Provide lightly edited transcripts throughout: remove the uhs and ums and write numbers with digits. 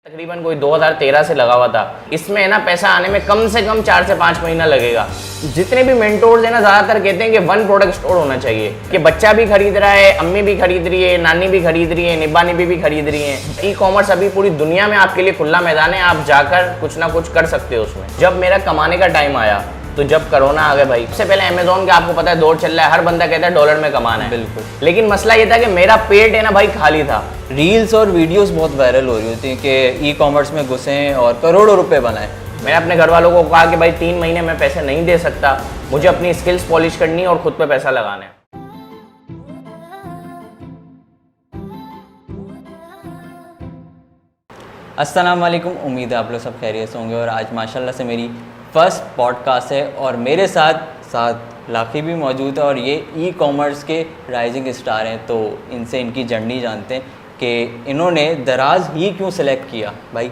तकरीबन कोई 2013 से लगा हुआ था। इसमें है ना पैसा आने में कम से कम 4 से 5 महीना लगेगा। जितने भी मेंटोर्स हैं ना ज़्यादातर कहते हैं कि 1 प्रोडक्ट स्टोर होना चाहिए, कि बच्चा भी खरीद रहा है, अम्मी भी खरीद रही है, नानी भी खरीद रही है, निब्बा निब्बी भी खरीद रही है। ई कॉमर्स अभी पूरी दुनिया में आपके लिए खुला मैदान है, आप जाकर कुछ ना कुछ कर सकते हो उसमें। जब मेरा कमाने का टाइम आया तो जब कोरोना आ गया भाई, सबसे पहले अमेजोन का आपको पता है दौर चल रहा है, हर बंदा कहता है डॉलर में कमाना है। बिल्कुल। लेकिन मसला ये था कि मेरा पेट है ना भाई खाली था। रील्स और वीडियोस बहुत वायरल हो रही होती हैं कि ई कॉमर्स में घुसें और करोड़ों रुपए बनाएं। मैंने अपने घर वालों को कहा कि भाई 3 महीने में पैसे नहीं दे सकता, मुझे अपनी स्किल्स पॉलिश करनी है और खुद पे पैसा लगाना है। अस्सलाम वालेकुम, उम्मीद है आप लोग सब खैरियत से होंगे। और आज माशाल्लाह से मेरी फर्स्ट पॉडकास्ट है और मेरे साथ लाखी भी मौजूद है और ये ई कॉमर्स के राइजिंग स्टार हैं। तो इनसे इनकी जर्नी जानते हैं कि इन्होंने दराज ही क्यों सेलेक्ट किया। भाई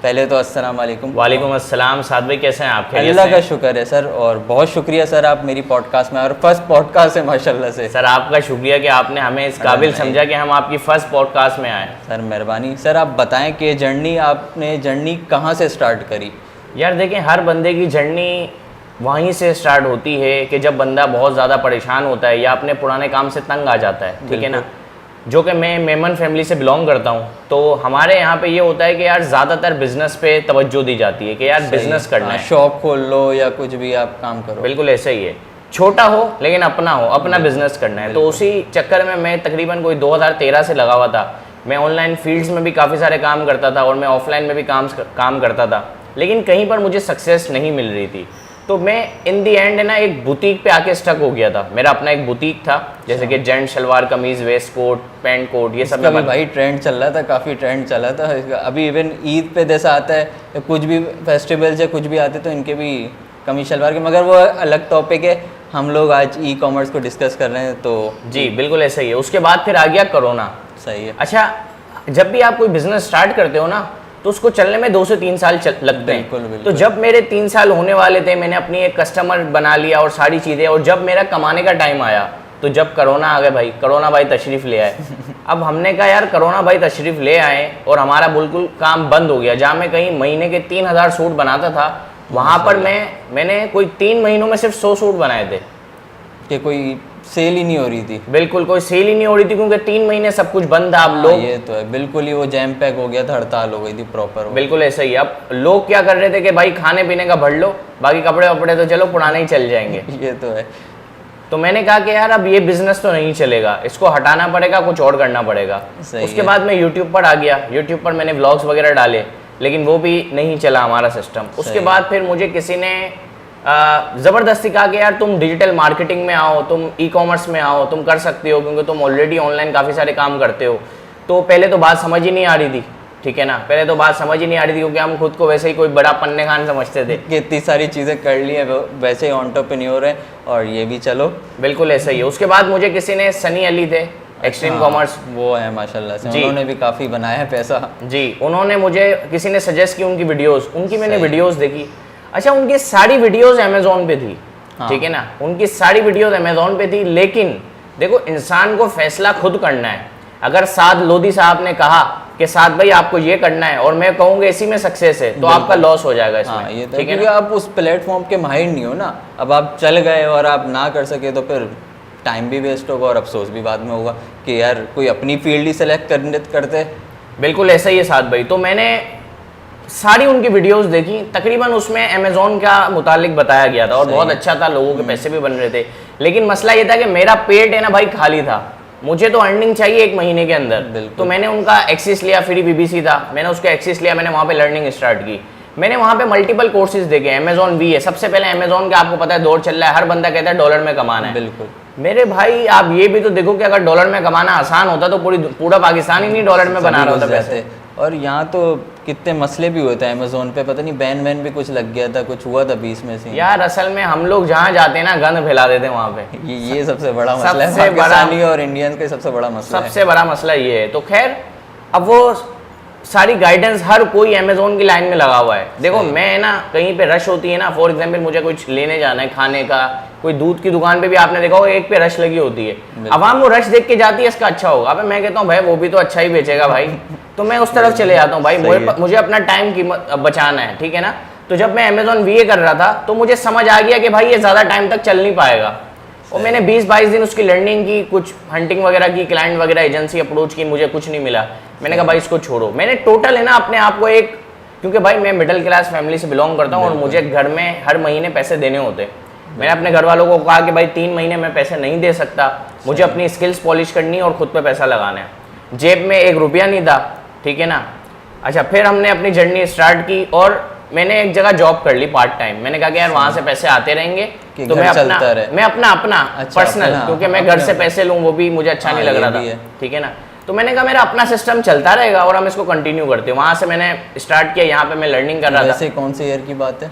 पहले तो अस्सलाम वालेकुम। वालेकुम अस्सलाम। साद भाई कैसे हैं आप? अल्लाह का शुक्र है सर, और बहुत शुक्रिया सर आप मेरी पॉडकास्ट में, और फर्स्ट पॉडकास्ट है माशाल्लाह से। सर आपका शुक्रिया कि आपने हमें इस काबिल समझा कि हम आपकी फर्स्ट पॉडकास्ट में आए। सर मेहरबानी। सर आप बताएं कि आपने जर्नी कहाँ से स्टार्ट करी? यार देखें, हर बंदे की जर्नी वहीं से स्टार्ट होती है कि जब बंदा बहुत ज़्यादा परेशान होता है या अपने पुराने काम से तंग आ जाता है, ठीक है ना। जो कि मैं मेमन फैमिली से बिलोंग करता हूँ, तो हमारे यहाँ पे ये होता है कि यार ज़्यादातर बिजनेस पे तवज्जो दी जाती है कि यार बिजनेस करना है, शॉप खोल लो या कुछ भी आप काम करो। बिल्कुल ऐसा ही है, छोटा हो लेकिन अपना हो, अपना बिजनेस करना है। तो उसी चक्कर में मैं तकरीबन कोई 2013 से लगा हुआ था। मैं ऑनलाइन फील्ड्स में भी काफ़ी सारे काम करता था और मैं ऑफलाइन में भी काम करता था, लेकिन कहीं पर मुझे सक्सेस नहीं मिल रही थी। तो मैं इन दी एंड है ना एक बुटीक पे आके स्टक हो गया था। मेरा अपना एक बुटीक था, जैसे कि जेंट शलवार कमीज, वेस्ट कोट, पैंट कोट, ये सब में भाई ट्रेंड चल रहा था, काफ़ी ट्रेंड चला था इसका। अभी इवन ईद पे जैसा आता है, कुछ भी फेस्टिवल्स या कुछ भी आते तो इनके भी कमीज शलवार के, मगर वो अलग टॉपिक है। हम लोग आज ई कॉमर्स को डिस्कस कर रहे हैं। तो जी बिल्कुल ऐसा ही है। उसके बाद फिर आ गया कोरोना। सही है। अच्छा, जब भी आप कोई बिजनेस स्टार्ट करते हो ना तो उसको चलने में 2 से 3 साल लगते हैं। बिल्कुल। तो जब मेरे 3 साल होने वाले थे, मैंने अपनी एक कस्टमर बना लिया और सारी चीज़ें, और जब मेरा कमाने का टाइम आया तो जब कोरोना आ गया भाई, कोरोना भाई तशरीफ़ ले आए। अब हमने कहा यार कोरोना भाई तशरीफ़ ले आए और हमारा बिल्कुल काम बंद हो गया। जहाँ मैं कहीं महीने के 3000 सूट बनाता था, वहाँ पर मैंने कोई 3 महीनों में सिर्फ 100 सूट बनाए थे, कि कोई सेल ही नहीं हो रही थी। बिल्कुल कोई सेल ही नहीं हो रही थी, क्योंकि 3 महीने सब कुछ बंद था। अब लोग, ये तो है, बिल्कुल ही वो जैम पैक हो गया था, हड़ताल हो गई थी प्रॉपर। बिल्कुल ऐसा ही। अब लोग क्या कर रहे थे कि भाई खाने पीने का भर लो, बाकी कपड़े वपड़े तो चलो पुराने ही चल जाएंगे। ये तो है। तो मैंने कहा कि यार अब ये बिजनेस तो नहीं चलेगा, इसको हटाना पड़ेगा, कुछ और करना पड़ेगा। उसके बाद मैं यूट्यूब पर आ गया। यूट्यूब पर मैंने व्लॉग्स वगैरह डाले, लेकिन वो भी नहीं चला हमारा सिस्टम। उसके बाद फिर मुझे किसी ने ज़बरदस्ती कहा कि यार तुम डिजिटल मार्केटिंग में आओ, तुम ई कॉमर्स में आओ, तुम कर सकते हो, क्योंकि तुम ऑलरेडी ऑनलाइन काफ़ी सारे काम करते हो। तो पहले तो बात समझ ही नहीं आ रही थी, ठीक है ना। पहले तो बात समझ ही नहीं आ रही थी, क्योंकि हम खुद को वैसे ही कोई बड़ा पन्ने खान समझते थे कि इतनी सारी चीज़ें कर ली है, वैसे ही एंटरप्रेन्योर है और ये भी चलो। बिल्कुल ऐसा ही है। उसके बाद मुझे किसी ने, सनी अली थे एक्सट्रीम कॉमर्स, वो है माशाल्लाह से, उन्होंने भी काफ़ी बनाया है पैसा। जी, उन्होंने मुझे, किसी ने सजेस्ट की उनकी वीडियोस, उनकी मैंने वीडियोस देखी। अच्छा, उनकी सारी वीडियोस अमेजोन पे थी, ठीक है ना, उनकी सारी वीडियोस अमेजोन पे थी। लेकिन देखो, इंसान को फैसला खुद करना है। अगर साद लोधी साहब ने कहा कि साद भाई आपको ये करना है और मैं कहूँगा इसी में सक्सेस है, तो आपका लॉस हो जाएगा इसमें। हाँ, ये तो क्योंकि आप उस प्लेटफॉर्म के माहिर नहीं हो ना। अब आप चल गए और आप ना कर सके तो फिर टाइम भी वेस्ट होगा और अफसोस भी बाद में होगा कि यार कोई अपनी फील्ड ही सेलेक्ट करते। बिल्कुल ऐसा ही है साद भाई। तो मैंने सारी उनकी वीडियोस देखी, तकरीबन उसमें अमेजोन का मुतालिक बताया गया था और बहुत अच्छा था, लोगों के पैसे भी बन रहे थे। लेकिन मसला ये था कि मेरा पेट है ना भाई खाली था, मुझे तो अर्निंग चाहिए 1 महीने के अंदर। तो मैंने उनका एक्सेस लिया, फ्री बीबीसी था, मैंने उसका एक्सेस लिया, मैंने वहाँ पे लर्निंग स्टार्ट की। मैंने वहाँ पे मल्टीपल कोर्सेज देखे। अमेजोन वी है, सबसे पहले अमेजोन का आपको पता है दौर चल रहा है, हर बंदा कहता है डॉलर में कमाना है। बिल्कुल। मेरे भाई आप ये भी तो देखो कि अगर डॉलर में कमाना आसान होता तो पूरा पाकिस्तान ही नहीं डॉलर में बना रहा होता पैसे। और यहाँ तो कितने मसले भी होते हैं अमेजोन पे, पता नहीं बैन वैन भी कुछ लग गया था, कुछ हुआ था बीच में से। यार असल में हम लोग जहाँ जाते हैं ना, गंद फैला देते हैं वहाँ पे। ये सबसे बड़ा मसला है, पाकिस्तानी और इंडियन का सबसे बड़ा मसला है। सबसे बड़ा मसला ये है। तो खैर, अब वो सारी गाइडेंस हर कोई अमेजोन की लाइन में लगा हुआ है। देखो मैं ना, कहीं पे रश होती है ना, फॉर एग्जांपल मुझे कुछ लेने जाना है खाने का, कोई दूध की दुकान पे भी आपने देखा होगा एक पे रश लगी होती है। अब हम वो रश देख के जाती है इसका अच्छा होगा, अब मैं कहता हूँ भाई वो भी तो अच्छा ही बेचेगा भाई। तो मैं उस तरफ चले जाता हूँ भाई। मुझे अपना टाइम कीमत बचाना है, ठीक है ना। तो जब मैं अमेजॉन VA कर रहा था तो मुझे समझ आ गया कि भाई ये ज़्यादा टाइम तक चल नहीं पाएगा, और मैंने 20-22 दिन उसकी लर्निंग की, कुछ हंटिंग वगैरह की, क्लाइंट वगैरह एजेंसी अप्रोच की, मुझे कुछ नहीं मिला। मैंने कहा भाई इसको छोड़ो। मैंने टोटल है ना अपने आप को एक, क्योंकि भाई मैं मिडिल क्लास फैमिली से बिलोंग करता हूँ और मुझे घर में हर महीने पैसे देने होते। मैंने अपने घर वालों को कहा कि भाई 3 महीने में पैसे नहीं दे सकता, मुझे अपनी स्किल्स पॉलिश करनी है और खुद पे पैसा लगाना है। जेब में 1 रुपया नहीं था, ठीक है ना। अच्छा, फिर हमने अपनी जर्नी स्टार्ट की और मैंने एक जगह जॉब कर ली पार्ट टाइम। मैंने कहा कि यार वहाँ से पैसे आते रहेंगे तो मैं अपना पर्सनल, क्योंकि मैं घर से पैसे लूँ वो भी मुझे अच्छा नहीं लग रहा था, ठीक है ना। तो मैंने कहा मेरा अपना सिस्टम चलता रहेगा और हम इसको कंटिन्यू करते हैं। वहाँ से मैंने स्टार्ट किया, यहाँ पे मैं लर्निंग कर रहा था। वैसे कौन से ईयर की बात है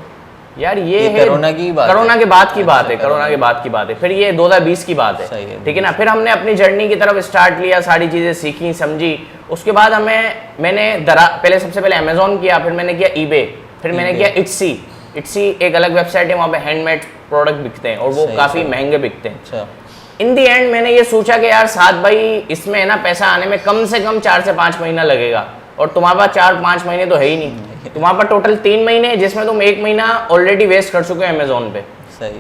यार? ये कोरोना की बात, कोरोना के बाद की बात है, कोरोना के बाद की बात है। फिर ये 2020 की बात है, ठीक है ना। फिर हमने अपनी जर्नी की तरफ स्टार्ट लिया, सारी चीज़ें सीखी समझी। उसके बाद मैंने पहले सबसे पहले अमेजोन किया, फिर मैंने किया eBay, फिर मैंने किया इट्सी एक अलग वेबसाइट है, वहाँ पे हैंडमेड प्रोडक्ट बिकते हैं और वो काफ़ी महंगे बिकते हैं। इन दी एंड मैंने ये सोचा कि यार साथ भाई इसमें है ना पैसा आने में कम से कम 4 से 5 महीना लगेगा, और तुम्हारे पास 4-5 महीने तो है ही नहीं, तुम्हारे पास टोटल 3 महीने जिसमें तुम 1 महीना ऑलरेडी वेस्ट कर चुके हो अमेजोन पे।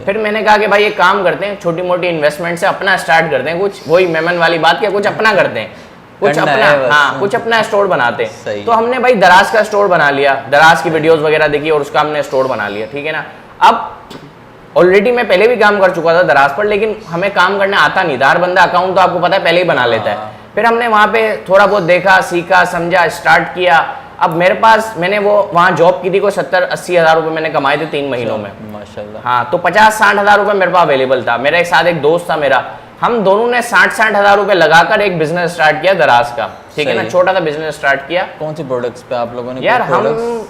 फिर मैंने कहा कि भाई एक काम करते हैं, छोटी मोटी इन्वेस्टमेंट से अपना स्टार्ट करते हैं, कुछ वही मेमन वाली बात क्या, कुछ अपना करते हैं, कुछ अपना स्टोर बनाते हैं। तो हमने भाई दराज का स्टोर बना लिया, दराज की वीडियोस वगैरह देखी और उसका हमने स्टोर बना लिया, ठीक है ना। अब ऑलरेडी मैं पहले भी काम कर चुका था दराज पर, लेकिन हमें काम करना आता नहीं था। हर बंदा अकाउंट तो आपको पता है पहले ही बना लेता है। फिर हमने वहाँ पे थोड़ा बहुत देखा, सीखा, समझा, स्टार्ट किया। अब मेरे पास, मैंने वो वहाँ जॉब की थी, को 70-80 हज़ार रुपये मैंने कमाए थे 3 महीनों में, माशाल्लाह। हाँ, तो 50-60 हज़ार रुपये मेरे पास अवेलेबल था। मेरे साथ एक दोस्त था मेरा, हम दोनों ने 60-60 हज़ार रुपये लगाकर एक बिजनेस स्टार्ट किया दराज का, ठीक है ना। छोटा सा बिजनेस स्टार्ट किया। कौन सी प्रोडक्ट्स पे आप लोगों ने? यार हम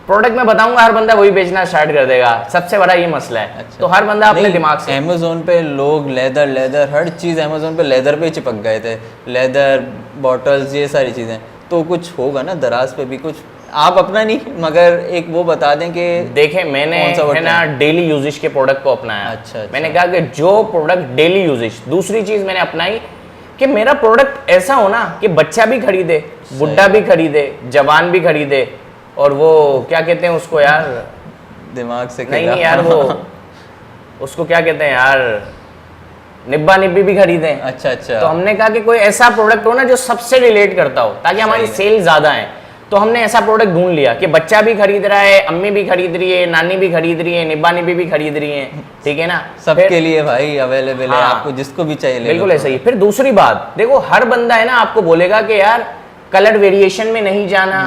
प्रोडक्ट में बताऊंगा, हर बंदा वही बेचना स्टार्ट कर देगा, सबसे बड़ा ये मसला है। अच्छा। तो हर बंदा अपने दिमाग से, अमेज़न पे लोग लेदर हर चीज़ अमेज़न पे लेदर पे चिपक गए थे, लेदर बॉटल्स, ये सारी चीज़ें। तो कुछ होगा ना दराज पे भी कुछ, आप अपना नहीं मगर एक वो बता दें कि देखें मैंने है ना डेली यूजेज के प्रोडक्ट को अपनाया। अच्छा। मैंने कहा कि जो प्रोडक्ट डेली यूजेज, दूसरी चीज़ मैंने अपनाई कि मेरा प्रोडक्ट ऐसा हो ना कि बच्चा भी खरीदे, बुढ़ा भी खरीदे, जवान भी खरीदे, और वो क्या कहते हैं उसको यार, दिमाग से नहीं यार, वो उसको क्या कहते हैं यार, निब्बा निब्बी भी खरीदें। अच्छा। तो हमने कहा कि कोई ऐसा प्रोडक्ट हो ना जो सबसे रिलेट करता हो, ताकि हमारी सेल ज़्यादा है। तो हमने ऐसा प्रोडक्ट ढूंढ लिया कि बच्चा भी खरीद रहा है, अम्मी भी खरीद रही है, नानी भी खरीद रही है, निब्बा निब्बी भी खरीद रही है, ठीक है ना। सबके लिए भाई अवेलेबल है, आपको जिसको भी चाहिए बिल्कुल ऐसा ही। फिर दूसरी बात देखो, हर बंदा है ना आपको बोलेगा कि यार कलर वेरिएशन में नहीं जाना,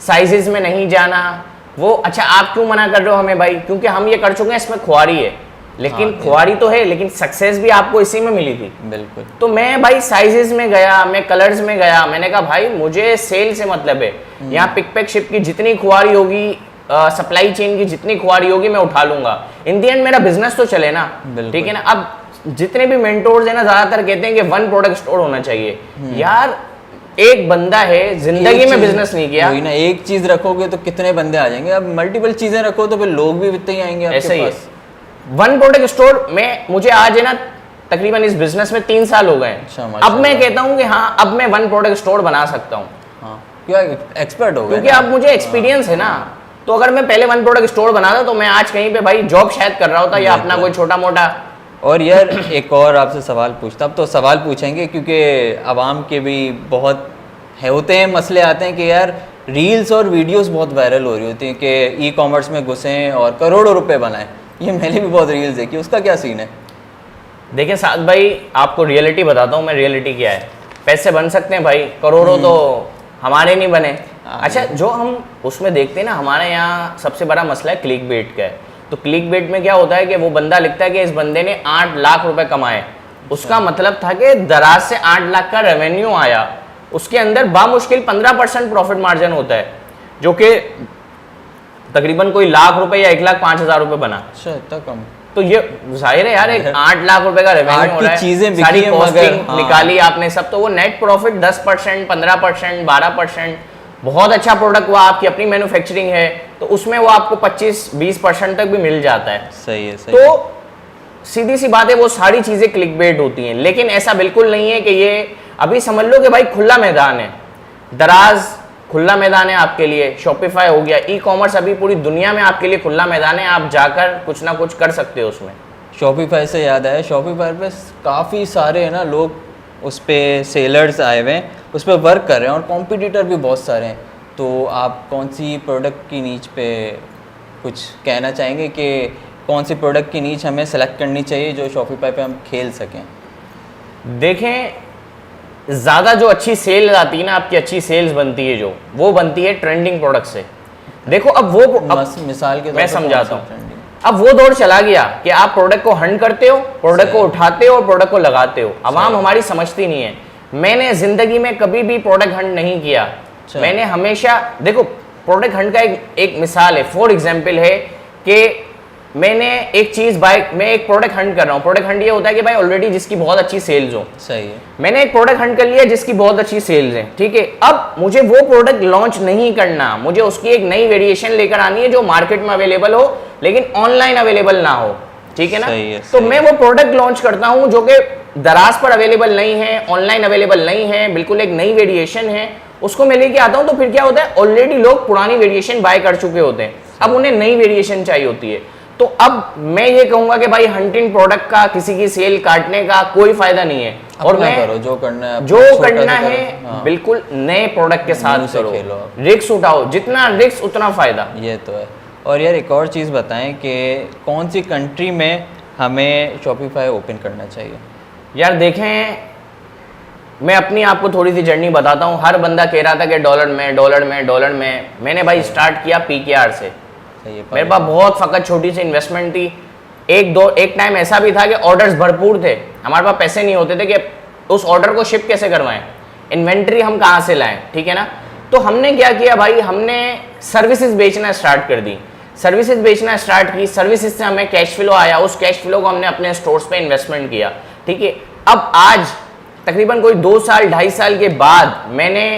साइजेस में नहीं जाना, वो अच्छा आप क्यों मना कर रहे हो हमें भाई? क्योंकि हम ये कर चुके हैं, इसमें खुआरी है, लेकिन खुआरी तो है, लेकिन सक्सेस भी आपको इसी में मिली थी। बिल्कुल। तो मैं भाई साइजेस में गया, मैं कलर्स में गया, मैंने कहा भाई मुझे सेल से मतलब है, यहाँ पिक पैक शिप की जितनी खुआरी होगी, सप्लाई चेन की जितनी खुआरी होगी मैं उठा लूंगा। इन दी एंड मेरा बिजनेस तो चले ना, ठीक है ना। अब जितने भी मेंटोर्स है ना ज्यादातर कहते हैं कि 1 प्रोडक्ट स्टोर होना चाहिए। यार एक बंदा है, जिंदगी में बिजनेस नहीं किया, वही ना, एक चीज रखोगे तो कितने बंदे आ जाएंगे। अब मल्टीपल चीजें रखो तो फिर लोग भी इतने ही आएंगे आपके पास। ऐसा ही है। 1 प्रोडक्ट स्टोर में मुझे आज है ना तकरीबन इस बिजनेस में 3 साल हो गए। अच्छा, अब मैं कहता हूँ कि हाँ अब मैं 1 प्रोडक्ट स्टोर बना सकता हूँ। हाँ, क्या एक्सपर्ट हो गए, क्योंकि अब मुझे एक्सपीरियंस है ना। तो अगर मैं पहले 1 प्रोडक्ट स्टोर बनाता तो मैं आज कहीं पे भाई जॉब शायद कर रहा होता या अपना कोई छोटा मोटा। और यार एक और आपसे सवाल पूछता, अब तो सवाल पूछेंगे क्योंकि आवाम के भी बहुत होते हैं मसले आते हैं कि यार रील्स और वीडियोस बहुत वायरल हो रही होती हैं कि ई-कॉमर्स में घुसें और करोड़ों रुपए बनाएं। ये मैंने भी बहुत रील्स देखी, उसका क्या सीन है? देखिए साद भाई, आपको रियलिटी बताता हूँ मैं, रियलिटी क्या है। पैसे बन सकते हैं भाई, करोड़ों तो हमारे नहीं बने। अच्छा, जो हम उसमें देखते हैं ना, हमारे यहाँ सबसे बड़ा मसला है क्लिक बेट का है। तो क्लिक बेट में क्या होता है कि वो बंदा लिखता है कि इस बंदे ने 8 लाख रुपए कमाए। उसका मतलब था कि दराज से 8 लाख का रेवेन्यू आया, उसके अंदर बामुश्किल 15% प्रॉफिट मार्जिन होता है, जो कि तकरीबन कोई लाख रुपए या 1,05,000 रुपए बना। अच्छा, इतना कम? तो ये जाहिर है यार, एक 8 लाख रुपए का रेवेन्यू हो रहा है, चीजें सारी कॉस्टिंग निकाली आपने सब, तो वो नेट प्रॉफिट 10%, 15%, 12%, बहुत अच्छा प्रोडक्ट हुआ, आपकी अपनी मैन्युफैक्चरिंग है तो उसमें वो आपको 25-20% तक भी मिल जाता है। सही है, सही। तो सीधी सी बात है, वो सारी चीजें क्लिकबेट होती हैं, लेकिन ऐसा बिल्कुल नहीं है कि ये अभी समझ लो कि भाई खुला मैदान है। दराज खुला मैदान है आपके लिए, शॉपिफाई हो गया, ई कॉमर्स अभी पूरी दुनिया में आपके लिए खुला मैदान है, आप जाकर कुछ ना कुछ कर सकते हो उसमें। शॉपिफाई से याद आया, शॉपिफाई पे काफ़ी सारे है ना लोग उस पर सेलर्स आए हुए हैं, उस पर वर्क कर रहे हैं और कॉम्पिटिटर भी बहुत सारे हैं। तो आप कौन सी प्रोडक्ट की नीच पे कुछ कहना चाहेंगे कि कौन सी प्रोडक्ट की नीच हमें सेलेक्ट करनी चाहिए जो शॉपिफाई पे हम खेल सकें? देखें, ज़्यादा जो अच्छी सेल आती है ना, आपकी अच्छी सेल्स बनती है जो, वो बनती है ट्रेंडिंग प्रोडक्ट से। देखो अब वो मिसाल के मैं समझाता हूँ, अब वो दौर चला गया कि आप प्रोडक्ट को हंड करते हो, प्रोडक्ट को उठाते हो और प्रोडक्ट को लगाते हो। अवाम हमारी समझती नहीं है। मैंने जिंदगी में कभी भी प्रोडक्ट हंड नहीं किया। मैंने हमेशा, देखो प्रोडक्ट हंड का एक मिसाल है, फॉर एग्जाम्पल है कि मैंने एक चीज मैं एक प्रोडक्ट हंड कर रहा हूँ। प्रोडक्ट हंड ये होता है कि भाई ऑलरेडी जिसकी बहुत अच्छी सेल्स हो। सही है। मैंने एक प्रोडक्ट हंड कर लिया जिसकी बहुत अच्छी सेल्स है, ठीक है। अब मुझे वो प्रोडक्ट लॉन्च नहीं करना, मुझे उसकी एक नई वेरिएशन लेकर आनी है जो मार्केट में अवेलेबल हो लेकिन ऑनलाइन अवेलेबल ना हो, ठीक है ना। तो मैं वो प्रोडक्ट लॉन्च करता हूँ जो कि दराज पर अवेलेबल नहीं है, ऑनलाइन अवेलेबल नहीं है, बिल्कुल एक नई वेरिएशन है, उसको मैं लेके आता हूँ। तो फिर क्या होता है, ऑलरेडी लोग पुरानी वेरिएशन बाय कर चुके होते हैं, अब उन्हें नई वेरिएशन चाहिए होती है। तो अब मैं ये कहूंगा कि भाई हंटिंग प्रोडक्ट का किसी की सेल काटने का कोई फायदा नहीं है। और मैं करो जो करना है हाँ। बिल्कुल नए प्रोडक्ट के साथ करो, रिस्क उठाओ, जितना रिस्क उतना फायदा। ये तो है। और यार एक और चीज़ बताएं कि कौन सी कंट्री में हमें शॉपिफाई ओपन करना चाहिए? यार देखें, मैं अपनी आपको थोड़ी सी जर्नी बताता हूँ। हर बंदा कह रहा था कि डॉलर में। मैंने भाई स्टार्ट किया PKR से। मेरे पास बहुत फकत छोटी सी इन्वेस्टमेंट थी। एक टाइम ऐसा भी था कि ऑर्डर्स भरपूर थे, हमारे पास पैसे नहीं होते थे कि उस ऑर्डर को शिप कैसे करवाएं, इन्वेंट्री हम कहाँ से लाएं, ठीक है ना। तो हमने क्या किया भाई, हमने सर्विसेज बेचना स्टार्ट कर दी। सर्विसेज बेचना स्टार्ट की, सर्विसेज से हमें कैश फ्लो आया, उस कैश फ्लो को हमने अपने स्टोर्स पे इन्वेस्टमेंट किया, ठीक है। अब आज तकरीबन कोई 2 साल 2.5 साल के बाद मैंने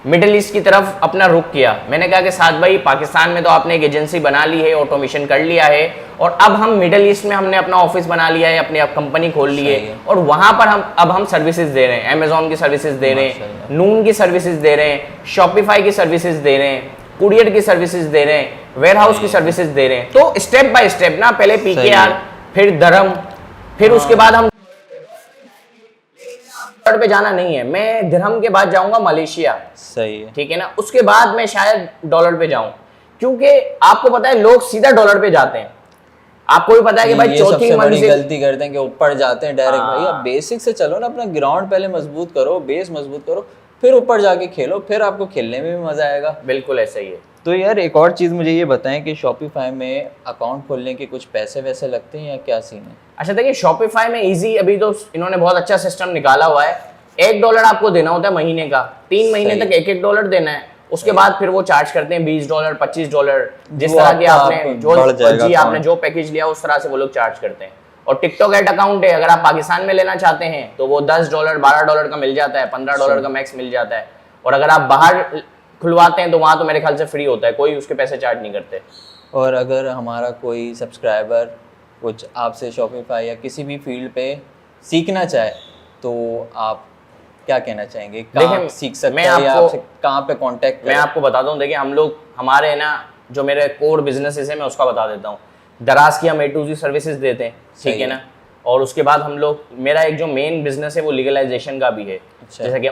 मिडिल ईस्ट की तरफ अपना रुख किया। मैंने कहा कि साथ भाई, पाकिस्तान में तो आपने एक एजेंसी बना ली है, ऑटोमेशन कर लिया है, और अब हम मिडिल ईस्ट में हमने अपना ऑफिस बना लिया है, अपनी कंपनी खोल ली है, और वहां पर हम सर्विसेज दे रहे हैं। अमेजोन की सर्विसेज दे रहे हैं, नून की सर्विसेज दे रहे हैं, शॉपिफाई की सर्विसेज दे रहे हैं, कुरियर की सर्विसेज दे रहे हैं, वेयरहाउस की सर्विसेज दे रहे हैं। तो स्टेप बाय स्टेप ना, पहले PKR, फिर धर्म, फिर उसके बाद हम पे जाना नहीं है, मैं दिरहम के बाद जाऊंगा मलेशिया। सही है, ठीक है ना। उसके बाद मैं शायद डॉलर पे जाऊं, क्योंकि आपको पता है लोग सीधा डॉलर पे जाते हैं। आपको भी पता है कि भाई चौथी मंजिल गलती करते हैं कि ऊपर जाते हैं डायरेक्ट। भाई आप बेसिक से चलो ना, अपना ग्राउंड पहले मजबूत करो, बेस मजबूत करो, फिर ऊपर जाके खेलो, फिर आपको खेलने में भी मजा आएगा। बिल्कुल ऐसा ही है। तो यार एक और चीज़ मुझे ये बताएं कि शॉपिफाई में अकाउंट खोलने के कुछ पैसे वैसे लगते हैं या क्या सीन है? अच्छा देखिए, शॉपिफाई में इजी, अभी तो इन्होंने बहुत अच्छा सिस्टम निकाला हुआ है। $1 आपको देना होता है महीने का, 3 महीने तक $1 देना है। उसके बाद फिर वो चार्ज करते हैं $20, $25, जिस तरह के आपने जो पैकेज लिया उस तरह से वो लोग चार्ज करते हैं। और टिकटॉक एड अकाउंट है, अगर आप पाकिस्तान में लेना चाहते हैं तो वो $10, $12 का मिल जाता है, $15 का मैक्स मिल जाता है। और अगर आप बाहर खुलवाते हैं तो वहाँ तो मेरे ख्याल से फ्री होता है, कोई उसके पैसे चार्ज नहीं करते। और अगर हमारा कोई सब्सक्राइबर कुछ आपसे शॉपिफाई या किसी भी फील्ड पे सीखना चाहे तो आप क्या कहना चाहेंगे? कहाँ सीख सकते हैं या आपसे कहाँ पे कांटेक्ट करें? मैं आपको बताता हूँ, देखिए हम लोग, हमारे ना जो मेरे कोर बिजनेसेस है मैं उसका बता देता हूँ। दराज की हम A to Z सर्विसेज देते हैं, ठीक है ना। और उसके बाद हम लोग, मेरा एक जो मेन बिजनेस है वो लीगलाइजेशन का भी है। जैसे कि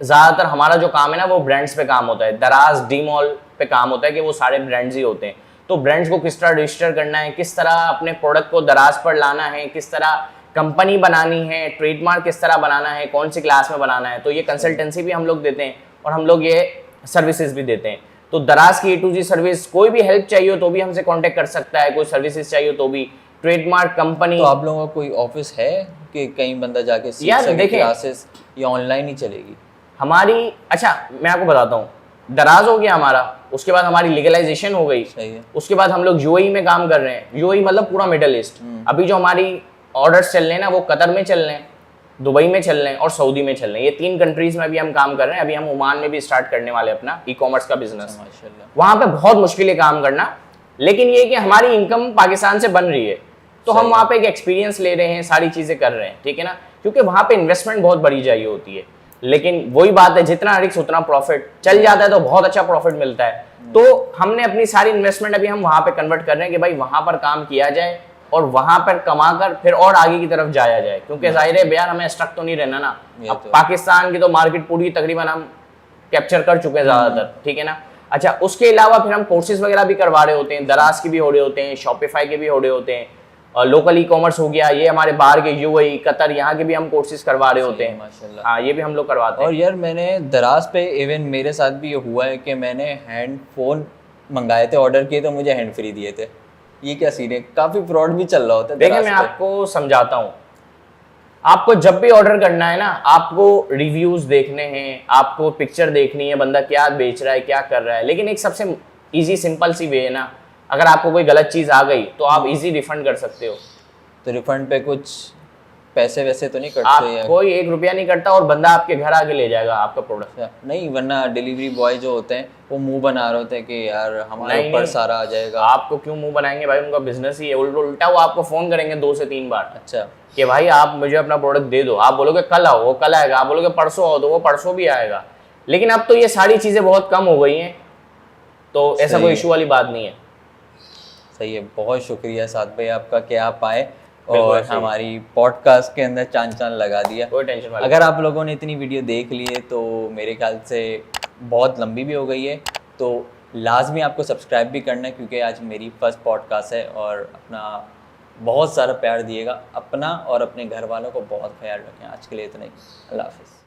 ज़्यादातर हमारा जो काम है ना वो ब्रांड्स पे काम होता है, दराज डी मॉल पे काम होता है कि वो सारे ब्रांड्स ही होते हैं। तो ब्रांड्स को किस तरह रजिस्टर करना है, किस तरह अपने प्रोडक्ट को दराज पर लाना है, किस तरह कंपनी बनानी है, ट्रेडमार्क किस तरह बनाना है, कौन सी क्लास में बनाना है, तो ये कंसल्टेंसी भी हम लोग देते हैं और हम लोग ये सर्विसेज भी देते हैं। तो दराज की A to Z सर्विस, कोई भी हेल्प चाहिए हो तो भी हमसे कांटेक्ट कर सकता है, कोई सर्विसेज चाहिए हो तो भी, ट्रेडमार्क कंपनी। तो आप लोगों का कोई ऑफिस है कि कहीं बंदा जाके सीख सके क्लासेस, या ऑनलाइन ही चलेगी हमारी? अच्छा मैं आपको बताता हूँ, दराज हो गया हमारा, उसके बाद हमारी लीगलाइजेशन हो गई, सही है। उसके बाद हम लोग UAE में काम कर रहे हैं। UAE मतलब पूरा मिडल ईस्ट। अभी जो हमारी ऑर्डर्स चल रहे हैं ना वो कतर में चल रहे हैं, दुबई में चल रहे हैं और सऊदी में चल रहे हैं। ये 3 कंट्रीज में अभी हम काम कर रहे हैं। अभी हम ओमान में भी स्टार्ट करने वाले हैं अपना ई-कॉमर्स का बिजनेस। वहाँ पे बहुत मुश्किल है काम करना, लेकिन ये कि हमारी इनकम पाकिस्तान से बन रही है, तो हम वहाँ पे एक एक्सपीरियंस ले रहे हैं, सारी चीज़ें कर रहे हैं, ठीक है ना। क्योंकि वहाँ पे इन्वेस्टमेंट बहुत बड़ी चाहिए होती है। लेकिन वही बात है, जितना रिस्क उतना प्रॉफिट। चल जाता है तो बहुत अच्छा प्रॉफिट मिलता है। तो हमने अपनी सारी इन्वेस्टमेंट अभी हम वहां पे कन्वर्ट कर रहे हैं कि भाई वहां पर काम किया जाए और वहां पर कमा कर फिर और आगे की तरफ जाया जाए, क्योंकि जाहिर है यार हमें स्टक तो नहीं रहना ना। अब तो पाकिस्तान की तो मार्केट पूरी तकरीबन हम कैप्चर कर चुके हैं ज्यादातर, ठीक है ना। अच्छा, उसके अलावा फिर हम कोर्सेज वगैरह भी करवा रहे होते हैं, दराज के भी हो रहे होते हैं, शॉपिफाई के भी हो रहे होते हैं, और लोकल ई कॉमर्स हो गया, ये हमारे बाहर के यूएई, कतर, यहाँ के भी हम कोर्सेज करवा रहे होते हैं माशाल्लाह। हाँ, ये भी हम लोग करवाते हैं। और यार मैंने दराज पे इवन मेरे साथ भी ये हुआ है कि मैंने हैंड फोन मंगाए थे, ऑर्डर किए तो मुझे हैंड फ्री दिए थे। ये क्या सीन है, काफी फ्रॉड भी चल रहा होता है। देखिए मैं आपको समझाता हूँ, आपको जब भी ऑर्डर करना है ना, आपको रिव्यूज देखने हैं, आपको पिक्चर देखनी है बंदा क्या बेच रहा है, क्या कर रहा है। लेकिन एक सबसे इजी सिंपल सी वे है ना, अगर आपको कोई गलत चीज आ गई तो आप इजी रिफंड कर सकते हो। तो रिफंड पे कुछ पैसे वैसे तो नहीं आप कटते या कोई 1 रुपया नहीं कटता और बंदा आपके घर आके ले जाएगा आपका प्रोडक्ट। नहीं? वरना डिलीवरी बॉय जो होते हैं वो मुंह बना रहे होते हैं कि यार हमारे नहीं, ऊपर नहीं। सारा आ जाएगा। आपको क्यों मुंह बनाएंगे भाई, उनका बिजनेस ही है। उल्टा वो आपको फोन करेंगे 2 से 3 बार अच्छा, कि भाई आप मुझे अपना प्रोडक्ट दे दो। आप बोलोगे कल आओ, वो कल आएगा। आप बोलोगे परसों आओ, तो वो परसों भी आएगा। लेकिन अब तो ये सारी चीजें बहुत कम हो गई हैं, तो ऐसा सही कोई है। इशू वाली बात नहीं है। सही है, बहुत शुक्रिया साद भाई आपका कि आप आए बिल्कुल और सही। हमारी पॉडकास्ट के अंदर चांद चांद लगा दिया। कोई टेंशन वाली अगर आप लोगों ने इतनी वीडियो देख ली है तो मेरे ख्याल से बहुत लंबी भी हो गई है, तो लाजमी आपको सब्सक्राइब भी करना है क्योंकि आज मेरी फर्स्ट पॉडकास्ट है। और अपना बहुत सारा प्यार दिएगा, अपना और अपने घर वालों को बहुत ख्याल रखें। आज के लिए इतना ही, अल्लाह हाफिज़।